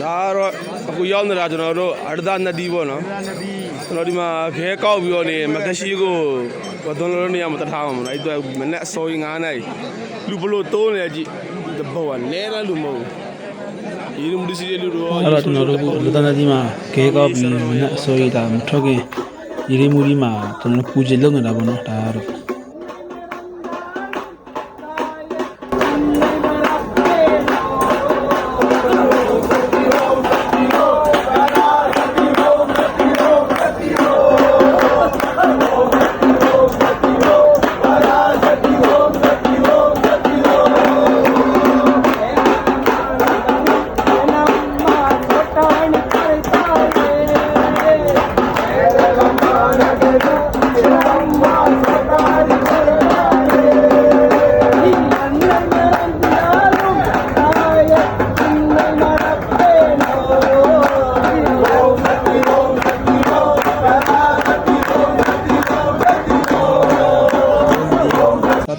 ဒါတော့အခုရောက်နေတာကျွန်တော်တို့အရဒနဒီပေါ့နော်ကျွန်တော်ဒီမှာခဲကောက်ပြီးတော့နေမကရှိကိုဘာသွန်လို့နေရမှာတထားမှာမနော်အဲ့တော့မနဲ့အစောကြီး9နိုင်လူဘလို့တိုးနေကြည့်တဘောကလဲတယ်လူမဟုတ်ဒီလူမှုစီလူတော့အဲ့တော့ကျွန်တော်တို့လူသားကြီးမှာခဲကောက်ပြီးမနဲ့အစိုးရတာမထွက်ခင်ဒီလေးမှုကြီးမှာကျွန်တော်ပူဇေလုပ်နေတာပေါ့နော်ဒါကတော့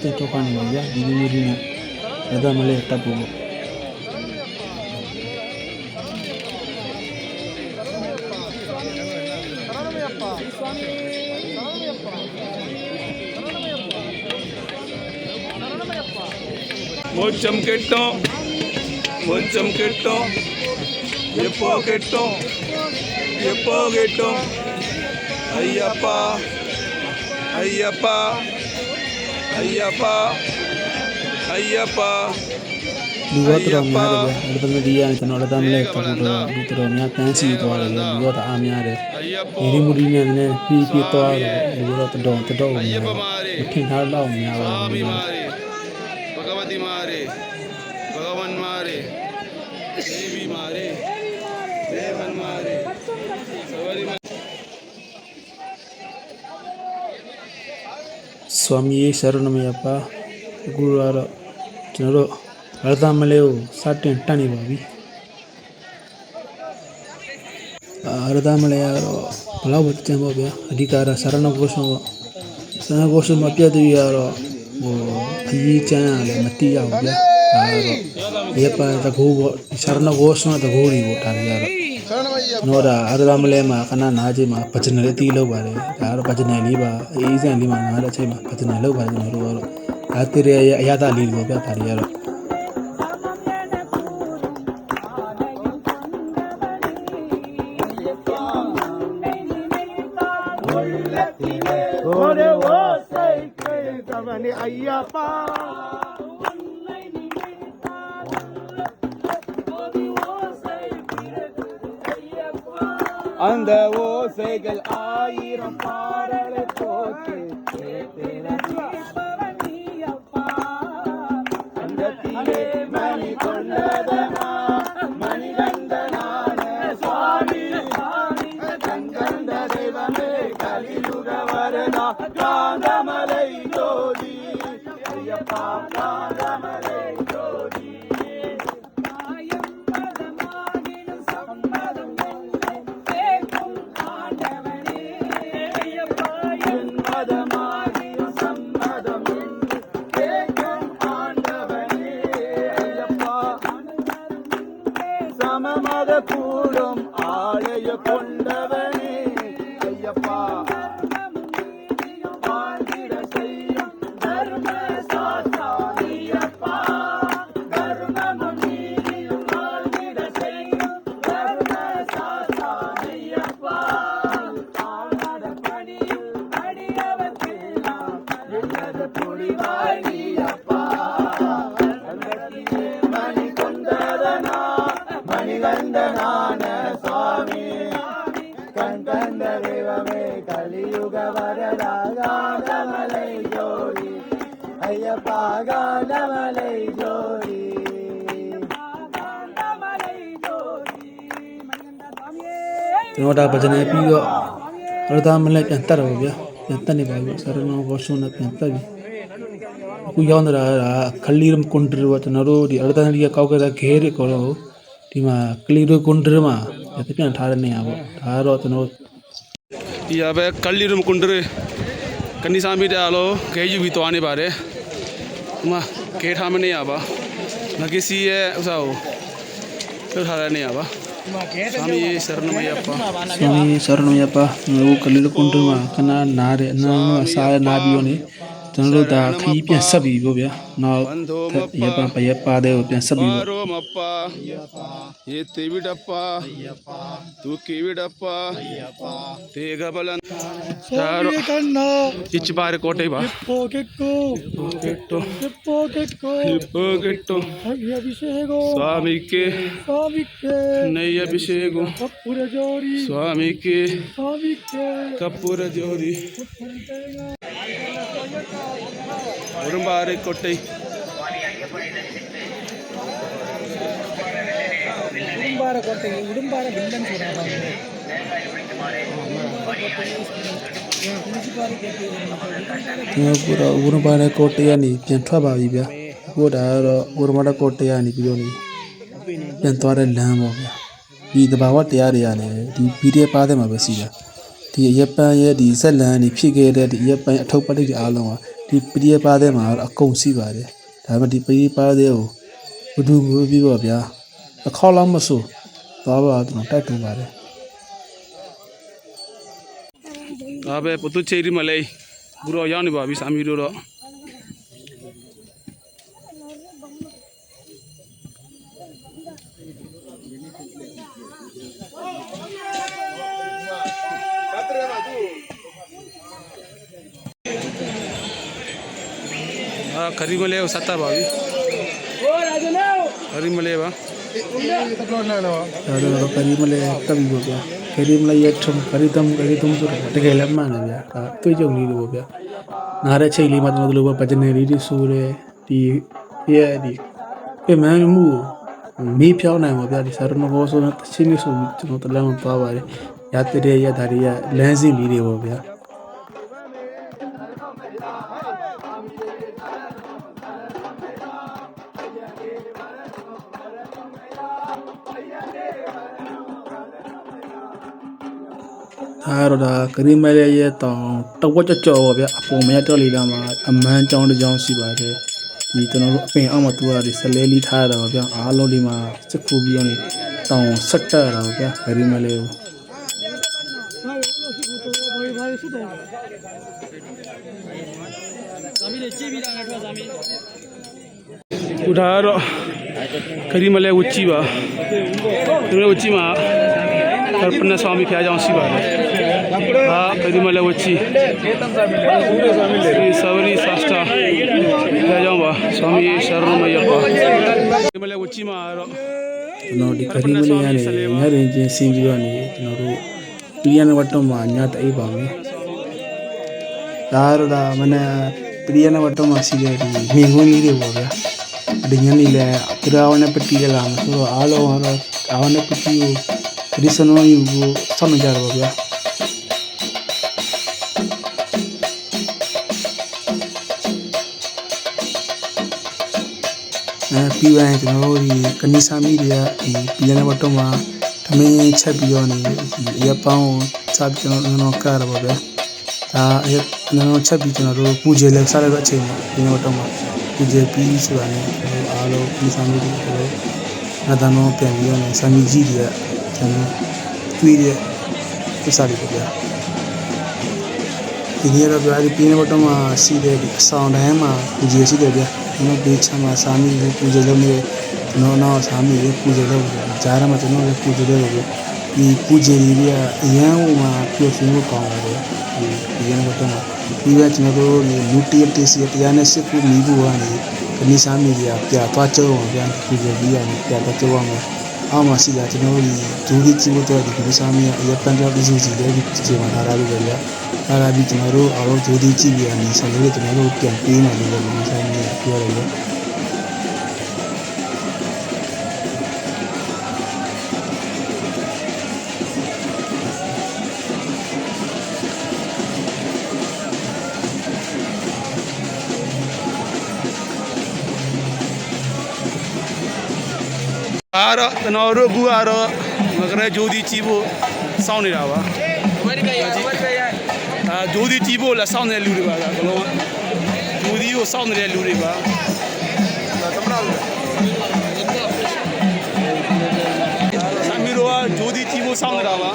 တဲ့တော့ကနေပါဗျာဒီလိုမျိုးတွေနဲ့ဒါမှလည်းတပ်ဖို့मोचम केटो ये पोकेटो अय्यप्पा လူဝတ်တော်များတယ်ဗျာဒီလိုဒီရကျွန်တော်လည်းတမ်းလဲတော့လူတော်များတန်းစီသွားတယ်ဗျာလူဝတ်အားများတယ်ဒီမူဒီနဲ့လည်းပြီးသွားတယ်လူတော့တော်များမထင်ထားတော့များပါဘူး भगवती मारे भगवान मारे देवी मारे देवन मारे सवारी स्वामी शरणमयप्प गुरु आरो ကျွန်တော်တို့ရသမလေးကိုစတင်တတ်နေပါပြီရသမလေးကတော့ဘလောက်ပဲတန်ပေါ့ဗျာအဓိကတော့စရဏဂေါရှုံပေါ့စရဏဂေါရှုံမှာပြည့်တည်ရတော့ဟိုအကြီးချမ်းရတယ်မတိရဘူးဗျာဒါကတော့ရပါတကူပေါ့စရဏဂေါရှုံတကူတွေပေါ့ဒါတွေကတော့တော့ဒါရသမလေးမှာခဏနားချိန်မှာဗဂျနလေးတီးလောက်ပါတယ်ဒါကတော့ဗဂျနလေးပါအေးစံလေးမှာနားတဲ့အချိန်မှာဗဂျနလောက်ပါတယ်ကျွန်တော်တို့ကတော့ဒါတရရဲ့အရသာလေးတွေပေါ့ဗျာဒါတွေကတော့अय्यप्पा அந்த ஓசைகள் ஆயிரம் பாடலை போட்டு அந்த தீயே மணி கொண்டதனா மணிகண்டனான சுவாமி கண்கண்ட தெய்வமே கலியுக வரதா காந்தமலை ஜோதி ஐயப்பா காந்தமலை ஜோதி சமமத கூடும் ஆலய கொண்டவனே ஐயப்பா வாழ்ந்திட செய்யும் தர்ம சாஸ்தானியப்பா தர்மமும் நீதியும் வாழ்ந்திட செய்யும் தர்ம சாஸ்தானியப்பா ஆனட பணியில் அடியவர்க்கெல்லாம் என்னது புரிவாய் நீயப்பா மணி கொண்டதனா மணிகண்டனான சுவாமி கண்கண்ட தெய்வமே கலியுக வரதா காந்தமலை ஜோதி ஐயப்பா காந்தமலை ஜோதிကျွန်တော်ဒါဗဂျနေပြီးတော့ရသမလေးပြန်တက်တော့ဗျာပြန်တက်နေပါပြီစရဏဂေါရှုံနဲ့ပြန်တက်ပြီအခုရောက်နေတာကခလီရမ်ကွန်ထရဝကျွန်တော်တို့ဒီအရသနလီကကောက်ကတဲ့ခဲတွေကတော့ဒီမှာကလီရိုကွန်ထရမှာပြန်ထားတဲ့နေရာပေါ့ဒါကတော့ကျွန်တော်ဒီရပဲကလီရမ်ကွန်ထရကနေစာမိတာလို့ခဲယူပြီးသွားနေပါတယ်ဒီမှာခဲထားမနေရပါငါကစီရဲ့ဥစ္စာကိုလှုပ်ထားတဲ့နေရာပါ Swami Sharanamaya ဆွမ်းကြီးဆရဏမြတ်ပါတို့ကလေးကွန်တူမှာခဏနားတယ်အနားစားရနားပြီးတော့နေကျွန်တော်တို့ဒါခီးပြန်ဆက်ပြီးပေါ့ဗျာနောက်ရပါတဲ့ကိုပြန်ဆက်ပြီးပေါ့ Mappa Yete Vidappa Tuki Vidappa Tegabalan Saro Ichibare Kote Ba Pogetto Hippogetto Swami Ke Naya Abhishego Swami Ke Kapura Jodi Urumbare Kote pura urumara kote yaniပြန်ထွက်ပါပြီဗျာအခုဒါကတော့urumara kote yani ပြီးတော့နေပြန်သွားတဲ့လမ်းပေါ့ဗျာဒီတဘာဝတရားတွေကလည်းဒီဗီဒီယိုပါတယ်မှာပဲရှိတာဒီအရက်ပန်းရဲ့ဒီဇက်လန်ဒီဖြစ်ခဲ့တဲ့ဒီအရက်ပန်းအထုပ်ပလိတ်တွေအားလုံးကဒီဗီဒီယိုပါတယ်မှာအကုန်ရှိပါတယ်ဒါပေမဲ့ဒီဗီဒီယိုပါတယ်ကိုဘယ်သူကိုပြီးတော့ဗျာအခေါက်လောက်မဆိုသွားပါတော့တိုက်တူပါတယ် Abe Putu Cheri Malay Guru Yani Babi Sami Duro Karimale Sata Babi Karimale Baဒါတော့ကရီမလဲတက်ပြီးပေါ့ဗျာကရီမလဲရထုံကရီတုံဆိုတော့တကယ်လည်းမှန်တယ်ဗျာဒါတွေ့ကြုံလေးလို့ပေါ့ဗျာနားတဲ့ချိန်လေးမှာကျွန်တော်တို့လိုပဲဗဂျနယ်လေးတွေဆိုတယ်ဒီရဲ့ဒီပြင်မမှုမေးဖြောင်းနိုင်ပါဗျာဒီစာရဏဘောဆိုတဲ့ချင်းလေးဆိုကျွန်တော်တလန်းသွားပါတယ်ရတဲ့ရတာတွေကလမ်းစဉ်လေးတွေပေါ့ဗျာ အားတော့ဒါကရီမဲရဲ့တောင်တဝက်ကြော်ပါဗျအပေါ်မရတော့လေလာမှာအမန်းကြောင်းတစ်ကြောင်းရှိပါတယ်ဒီကျွန်တော်တို့အပင်အောက်မှာတူရတဲ့ဆလဲလေးထားရတာပါဗျအားလုံးဒီမှာစစ်ခုပြီးတော့နေတောင်ဆက်တက်ရတာပါဗျကရီမဲလေးကို Udaro Karimale Uchiba Uchima Karpana Swami Pyajan Siba Karimale Uchi Savari Sasta Pyajamba Swami Sharanamaya Karimale Uchima ကျွန်တော်ဒီကရီမလေးရနေညရင်ချင်းဆင်းပြီးတော့နေကျွန်တော်တို့ပြည်ရန်ဝတ်တော်မှာညတအိပ်ပါမယ်ဒါတော့ဒါမနေ့ပြည်ရန်ဝတ်တော်မှာရှိတဲ့ဒီမိခွန်းကြီးတွေပေါ့ဗျာဒီညနေလဲတရားဝင်ပတိရလာမှာဆိုတော့အားလုံးကတော့အာဝနပတိကိုဒီစနောယူကိုစောင့်နေကြတော့ပါဗျာပြီးရင်ကျွန်တော်တို့ဒီကနိစာမီတွေကဒီပြည်နယ်ဘက်တော့မှာသမင်းချက်ပြီးတော့နေရပောင်းချက်ကျွန်တော်ကားရပါဗျာဒါကျွန်တော်ချက်ပြီးကျွန်တော်တို့ပူဂျေလက်စားတဲ့အချိန်မှာပြည်နယ်ဘက်တော့မှာပူဂျေပြီးဆိုတာနဲ့ကျွန်တော်အားလုံးကနိစာမီတွေကျွန်တော်နာတနောပြန်ပြီးတော့စာမီကြီးတွေကကျွန်တော်တွေ့တဲ့ကိစ္စတွေပေါ့ဗျာဒီနေ့တော့ဗျာဒီပြည်နယ်ဘက်တော့မှာစီးတဲ့ဒီအဆောင်တိုင်းမှာပူဂျေရှိတယ်ဗျာကျွန်တော်ဘေးချမ်းမှာစာမီကိုပူဇေလုပ်နေကျွန်တော်နောက်စာမီကိုပူဇေလုပ်ကြားရမှာကျွန်တော်လည်းပူဇေလုပ်လို့ဒီပူဇေတွေကအရန်ဟိုမှာပျော်ရွှင်ဖို့ကောင်းတယ်ဒီရန်ကတော့ဒီကကျွန်တော်တို့လူတရက်တစီတရားနဲ့စစ်ဖို့မိဖို့ကနေဒီစာမီတွေကပြသွားကြအောင်ပြန်ပူဇေပြီးရမယ်ပြသွားကြအောင်အောက်မှာရှိတာကျွန်တော်တို့ဒူးကြီးကြည့်လို့တော့ဒီစာမီကအရပန်ပြောင်းပြီးစီလည်းဒီချိန်မှာထားရပြီဗျာထားရပြီးကျွန်တော်တို့အားလုံးဒူးကြီးကြည့်ပြီးရမယ်ဆက်လို့ကျွန်တော်တို့ပြန်ပေးနိုင်လို့ဒီစာမီကပြောရတယ်Aro Noro Guaro Magre Jodi Chibo Sound it out. Jodi Chibo la sound the Luriba. Jodi sound the Luriba. Samiro ဆောင်နေတာပါ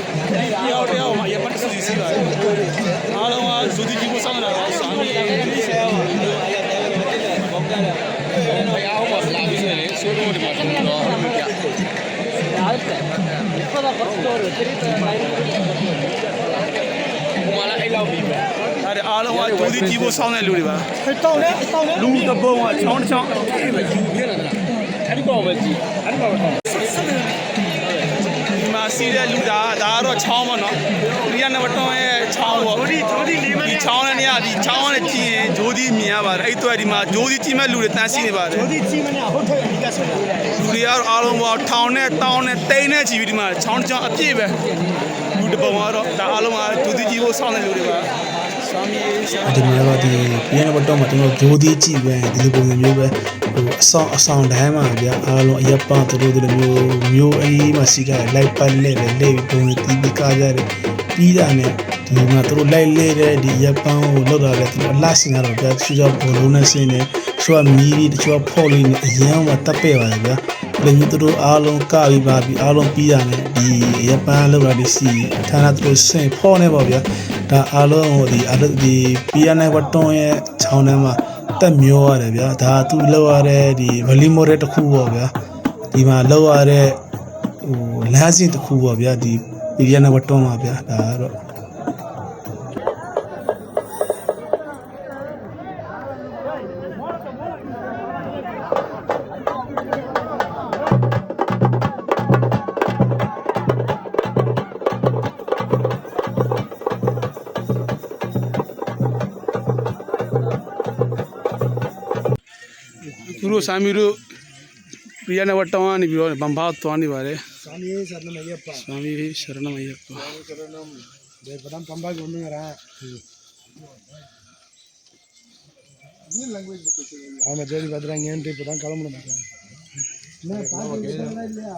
တယောက်တယောက်မှာရပတ်စုစီစီပါတယ်အားလုံးကဇူတီကြီးကိုဆောင်နေတာပါစာမီဆဲအောင်ဘောက်ကြတယ်ဘယ်အောင်ပါလာပြီးဆိုရင်ဆိုတော့ဒီမှာကျွန်တော်ဟုတ်ပြီပြဘာလဲအဲ့လောက်ပြီပဲဒါတွေအားလုံးကဇူတီကြီးကိုဆောင်တဲ့လူတွေပါတောင်းတယ်လူတပုံကချောင်းတစ်ချောင်းအဲ့ပဲယူပြနေတာအဲ့ဒီကောင်ပဲကြည့်အဲ့ဒီကောင်ပဲဒီမှာစီးတဲ့လူဒါကတော့ချောင်းပါနော်ဒီကနဝတွန်းရဲ့ချောင်းပေါ့ဒီချောင်းနဲ့နေရာဒီချောင်းနဲ့ကြည့်ရင်ဂျိုးဒီမြင်ရပါတယ်အဲ့တော့ဒီမှာဂျိုးဒီကြည့်မဲ့လူတွေတန်းစီနေပါတယ်ဂျိုးဒီကြည့်မနေဟုတ်တယ်အဓိကဆိုတာလူတွေကတော့အားလုံးပေါ့ထောင်နဲ့တောင်းနဲ့တိန်နဲ့ကြည့်ပြီးဒီမှာချောင်းတစ်ချောင်းအပြည့်ပဲလူတပုံကတော့ဒါအားလုံးကဂျိုးဒီကြည့်ဖို့စောင့်နေလူတွေပါဒီမှာတော့ဒီပြန်တော့မှကျွန်တော်ဂျိုးဒီကြည့်ပဲဒီလိုပုံစံမျိုးပဲဟိုအဆောင်တိုင်းမှာဗျာအားလုံးအရက်ပန်းတို့လိုမျိုးအေးမှစီကလိုက်ပတ်လဲလဲပုံတီးပြီးကားကြတယ်ပြီးတာနဲ့ဒီမှာတို့လိုက်လဲတဲ့ဒီရက်ပန်းကိုလောက်တာလဲသူအလားစင်ရတော့ဗျာချူချောဘလုံးနဲ့စင်းနေချွာမီးတချွာဖော်လေးနဲ့အရင်ကတပ်ပဲ့ပါဗျာဒီမျိုးတို့အားလုံးကပြီးပါပြီးအားလုံးပြီးတာနဲ့ဒီရက်ပန်းလောက်တာဒီစီဌာနတို့စင်ဖော်နေပါဗျာဒါအားလုံးဟိုဒီပြီးရတဲ့ဝတ်တွန်းရဲ့ချောင်းထဲမှာတက်မျောရတယ်ဗျာဒါသူလောက်ရတဲ့ဒီဗလီမိုရဲတစ်ခုပေါ့ဗျာဒီမှာလောက်ရတဲ့ဟိုလမ်းစဉ်တစ်ခုပေါ့ဗျာဒီပြီးရတဲ့ဝတ်တွန်းပါဗျာဒါကတော့သူတို့စာမီတို့ပြရနေဝတ်တောင်းနေပြီးတော့ဗံဘာသွားနေပါတယ်စာမီရှရဏမယပစာမီရှရဏမယပဒေပဒံပံဘာကိုနေရဒီ language ကိုပြောရအောင်တယ်ဒီဘဒရငန်တေပဒံကလမလို့मैं पास ले लिया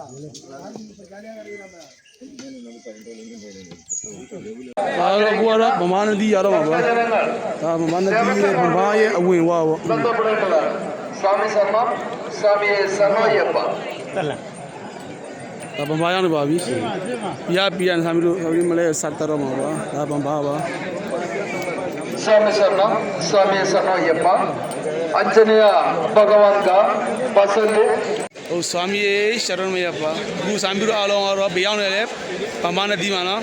အားလုံးကတော့ဗမာနဒီရတော့မှာပါဒါဗမာနဒီရဲ့ဗမာရဲ့အဝင်ဝါပေါ့Swami Sarnoyappa တက်လာဒါဗမာရောက်နေပါပြီပြပြန်ဆာမီတို့မလဲစတ်တော်မှာပါဒါဗမာပါSwami Sarnoyappa Anjaneya Bhagavanka Basale ဟို Swami Sarnoyappa အခုဆာမီတို့အားလုံးကတော့ဘေးရောက်နေတယ်ဗမာနဒီမှာနော်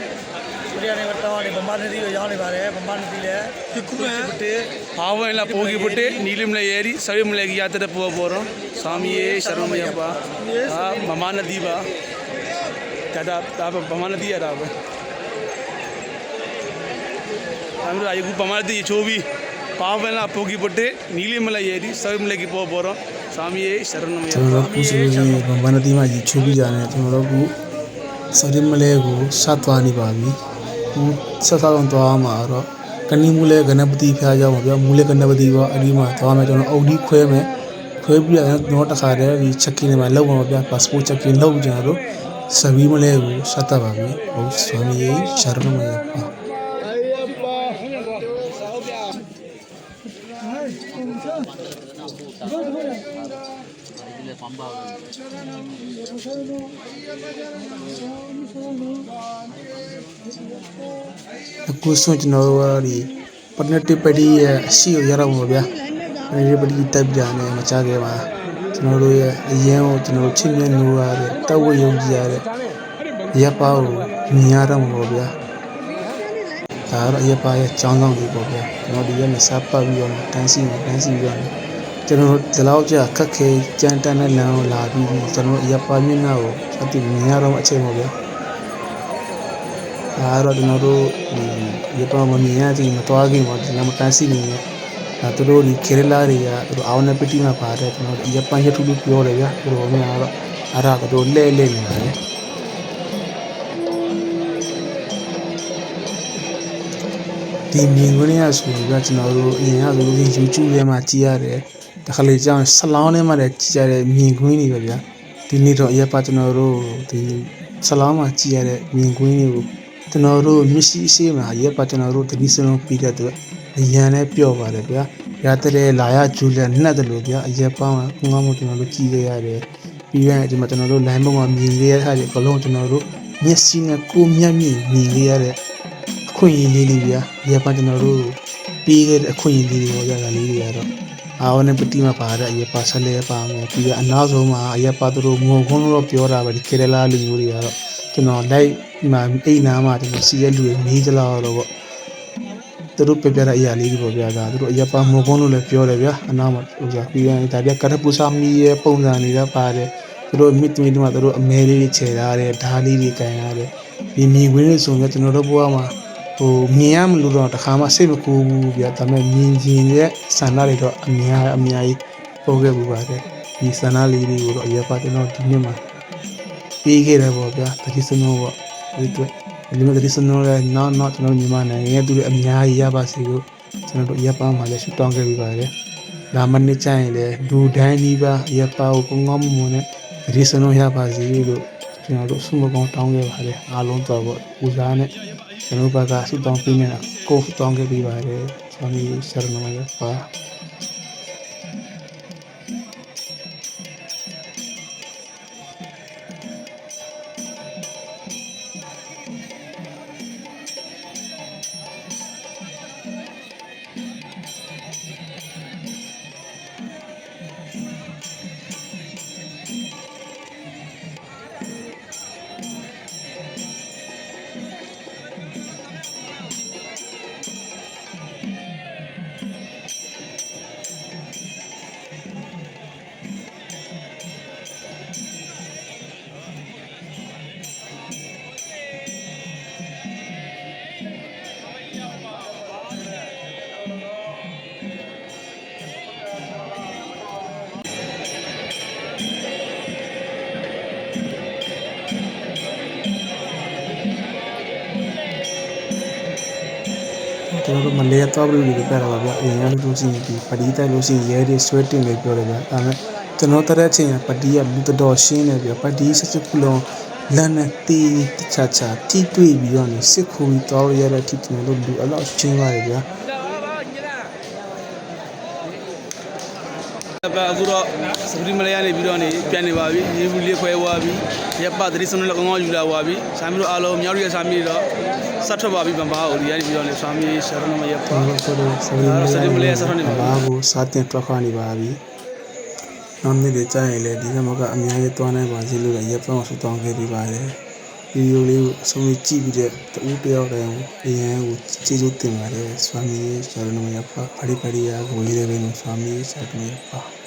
ပြရနေတော့ဗမာနဒီကိုရောက်နေပါတယ်ဗမာနဒီလည်းဒီကုပဲဘာဝင်လာပိုးကြီးပုတ်နီလမလဲရီဆရိမလဲကြီးရတဲ့ပေါ်ပေါ်တော့ဆာမီရှရမယပါဟာဗမာနဒီပါဒါဗမာနဒီရတာပဲအမ်ရာယခုဗမာနဒီချိုးပြီးဘာဝင်လာပိုးကြီးပုတ်နီလမလဲရီဆရိမလဲကြီးပေါ်ပေါ်တော့ဆာမီရှရမယကျွန်တော်တို့ကုစုဗမာနဒီမှာကြီးချိုးပြီးကြတယ်ကျွန်တော်တို့ကဆရိမလဲကိုစသွားနေပါပြီဆက်ဆောင်းသွားမှာတော့ကဏီမူလဲကဏပတိဖျားရောက်မှာပြောမူလဲကဏပတိပေါ့အဒီမှာသွားမယ်ကျွန်တော်အုတ်ဒီခွဲမယ်ခွဲပြီးတော့တခါတည်းဒီ check in မှာလောက်မှာဗျာ passport check in လောက်ကြတော့စဗီမလဲကိုဆက်တတ်ပါပြီဟုတ်ဆွမ်းမြေရှာရမရပါအခုဆိုကျွန်တော်တို့ဒီပနတိပတိရဲ့အရှိကိုရတော့မှာဗျာပနတိပတိတက်ပြနေမချခဲ့ပါကျွန်တော်တို့ရဲ့အရင်ကိုကျွန်တော်ချင်းမြတ်လို့ရတဲ့တောက်ဝယုံကြည်ရတဲ့ရပ်ပါကိုမြင်ရတော့မှာဗျာဒါတော့ရပ်ပါရဲ့ចောင်းဆောင်လေးပေါ့ဗျာကျွန်တော်ဒီရက်နဲ့စားပတ်ပြီးတော့တန်းစီပြီးတော့ကျွန်တော်ဒီလောက်ကြာခက်ခဲကြမ်းတမ်းတဲ့လမ်းကိုလာပြီးကျွန်တော်ရပ်ပါမျက်နှာကိုအတိမြင်ရတော့အချိန်ပေါ့ဗျာဒါတော့ကျွန်တော်တို့ဒီရပမမြင်ရသည်မတော်ခင်ပေါ့ဒီလမ်းမတန်းစီနေတယ်ဒါသူတို့ဒီခေရလာတွေကသူတို့အောင်နေပတိမှာပါတယ်ကျွန်တော်ဒီရပရထုလို့ပြောတယ်ဗျာသူတို့များတော့အဲ့ဒါကတော့လဲနေပါတယ်ဒီမြင်ခွင့်ရဆိုပြီးတော့ကျွန်တော်တို့အရင်ကဆိုလို့ YouTube ထဲမှာကြည့်ရတယ်တခါလေကြောင်းဆလောင်းထဲမှာလည်းကြည့်ရတဲ့မြင်ခွင့်တွေပဲဗျာဒီနေ့တော့အရက်ပါကျွန်တော်တို့ဒီဆလောင်းမှာကြည့်ရတဲ့မြင်ကွင်းတွေကိုကျွန်တော်တို့မျက်စိရှိမှာရက်ပါကျွန်တော်တို့တတိစလုံးပြီးတဲ့အတွက်အရန်နဲ့ပျော့ပါတယ်ဗျာရတဲ့လာရဂျူလန်နှက်တယ်လို့ဗျာအရက်ပါမှာငေါ့မကျွန်တော်တို့ကြည့်ရရတယ်ပြီးရင်ဒီမှာကျွန်တော်တို့ line ပေါ်မှာမြင်ရတဲ့ဟာတွေအကုန်လုံးကျွန်တော်တို့ မျက်စိနဲ့ကိုမျက်မြင်မြင်ရတဲ့အခွင့်အရေးလေးတွေဗျာရပါကျွန်တော်တို့ပြီးခဲ့တဲ့အခွင့်အရေးလေးတွေရတာလေးတွေကတော့အာဝနဲ့ပတိမပါတဲ့အရပါဆက်လဲပါမယ်ပြီးတော့အနောက်ဆုံးမှာအရပါသူတို့ငုံခွန်းလို့ပြောတာပဲဒီကေရလာလူမျိုးတွေကတော့ကျွန်တော်လိုက်မှာအိမ်နာမှာကျွန်တော်စီရဲ့လူတွေမေးကြလောက်တော့ပေါ့သူတို့ပြပြတဲ့အရာလေးတွေပေါ့ဗျာဒါသူတို့အရပါငုံခွန်းလို့လည်းပြောတယ်ဗျာအနောက်မှာဟိုဆိုပြီးရင်ဒါပြကရပူစာမီရဲ့ပုံစံတွေလည်းပါတယ်သူတို့မြစ်သွေးတွေမှာသူတို့အမဲလေးတွေခြေထားတယ်ဓာလေးတွေကန်ရတယ်ဒီမြေခွင်းတွေဆိုရင်ကျွန်တော်တို့ဘဝမှာဟိုမြင်ရမလို့တော့တခါမှစိတ်မကူဘူးဗျာဒါပေမဲ့မြင်ခြင်းရဲ့ဆန္ဒတွေတော့အများကြီးပို့ခဲ့မှုပါတယ်ဒီဆန္ဒလေးတွေကိုတော့အရေးပါကျွန်တော်ဒီနေ့မှာပြီးခဲ့တယ်ပေါ့ဗျာတတိစနိုးပေါ့ဒီအတွက်ဒီမှာတတိစနိုးလည်းနောက်ကျွန်တော်မြန်မာနိုင်ငံရဲ့သူတွေအများကြီးရပါစေလို့ကျွန်တော်တို့ရပ်ပါမှာလည်းရှုတောင်းခဲ့ပြီးပါတယ်လာမနေ့ကျရင်လည်းဒူတိုင်းဒီပါရပ်ပါကိုကောင်းမွန်နဲ့တတိစနိုးရပါစေလို့ကျွန်တော်တို့ဆုမကောင်းတောင်းခဲ့ပါတယ်အားလုံးတော့ပေါ့ဦးစားနဲ့ကျွန်တော်ဘက်ကဆုတောင်းပေးနေတာကိုယ်တောင်းခဲ့ပြီးပါတယ်ဆွမ်းမီဆရဏမရပါကျွန်တော်တို့မလဲတော့ဘူးလို့ပြောတာပါဗျာအရင်ကလို့ရှိရင်ဒီပတိတက်လို့ရှိရင်ရဲတွေဆွဲတင်နေပြောတယ်ဗျာဒါပေမဲ့ကျွန်တော်တက်တဲ့အချိန်ကပတိကလူတော်ရှင်းနေဗျာပတိစစ်စစ်ခုလုံးလမ်းနဲ့တီးချာချာတီးတွေ့ပြီးတော့စစ်ခုပြီးတော့ရတဲ့အထိကျွန်တော်တို့လူအလောက်ချင်းပါတယ်ဗျာအခုတော့စပရီမလေးကနေပြီးတော့ပြန်နေပါပြီရေဘူးလေးခွဲသွားပြီရပ်ပတ်သတိစနစ်လည်းကောင်းကောင်းယူလာသွားပြီစာမီတို့အားလုံးမြောက်ရစာမီတော့ဆက်ထွက်ပါပြီဗမာဟိုဒီကနေပြီးတော့စာမီရှာရမရပ်ပါဆိုတော့စပရီမလေးဆက်ထွက်နေပါဘူးစာတင်ထွက်ခွာနေပါပြီနောက်နေ့တွေကြာရင်လည်းဒီကမကအများကြီးတွားနိုင်ပါစေလို့ရပ်ပန်းဆူတောင်းခဲ့ပြီးပါတယ်ဗီဒီယိုလေးကိုအဆုံးကြည့်ပြီးတဲ့တူတယောက်တည်းအရင်ကိုကျေးဇူးတင်ပါတယ်ဆွမ်းမီရှာရမရပ်ပါပရိပရိယာကိုရေးတယ်ပဲဆွမ်းမီရှာရမရပ်ပါ